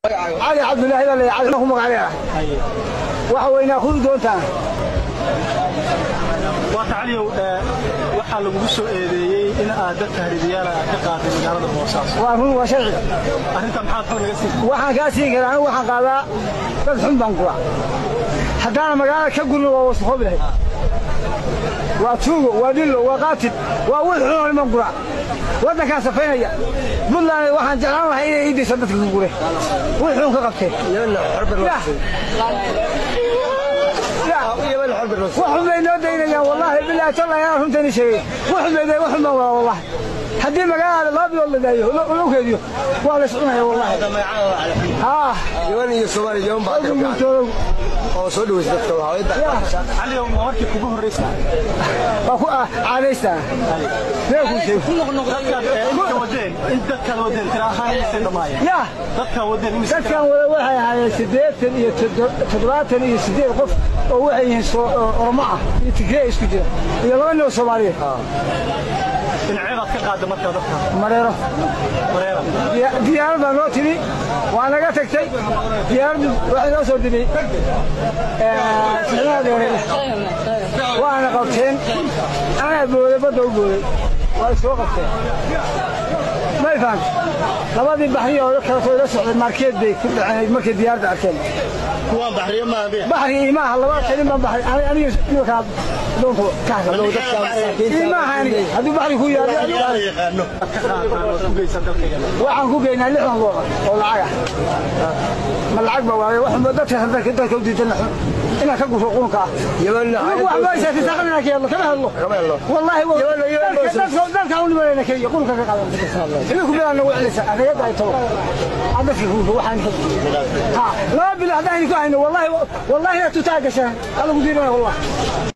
علي عبد الله اللي يعلمهم عليها وحوينا خذ دونتان وتعالي waxaa lagu soo eedeeyay in aad tahriibiyaal ka qaaday magaalada Boosaaso waa run waa sharci arrinta maxaad xog laga siiyay waxaan ka siin karaa waxaan qaadaa dad xun baan ku haddana magaalada ka gurno waa wasxo bilahay waa tuugo waa dilo waa qaatid waa wix xun ma gura wadanka safaynaya buntland waxaan jeclaan lahaa inay idisa dadka ku gure wix xun ka qabtay وحمينا دينا والله بالله تلا يا رمتني شيء وحمينا والله حدي مقال الله بيقول لي ولو كذي والله سبحانه والله يواني الصومالي يوم بعد oo soo dhaweysay waxa علي markii kugu horeysay عليسا inta kala wadeen tiraahaan dhamaay ya dadka wadeen dadkan waxay ahaayeen 8 iyo 78 qof oo waxay yihiin ormo ah iyo tigreey isku jira iyo laba nin oo Soomaaliyeed in ciidan ka qaada marka dadka mareero diyaar baa loo tiri waa naga tagtay diyaardu waxay soo dibay وانا قلتين انا بودي بدو بودي واسو قلتين ما يفهم لبادي بحريه oo kala soo socday market bay ku dhacay markii diyaarada arkeen kuwa bahriye ma bee bahriye ma laba kali ma bahri aniga ka doonto ka loo dadka ma hani hadii bahri ku yaado yaqaano waxaan ku geynaa 6 looga oo lacag ma lacag ba waaye wax dadka dadka u diidan ina ka gufo qoonka yabalna wax ma isha taqana kiyalo kama hadlo wallahi dadka uu nimadeena kaliya qoonka ka qadan inuu ku bilaano wixii anaga ay tawo عندك هو waxaan ha la bilaahday ku hayno wallahi la tutaagasha ala mudiirana wallahi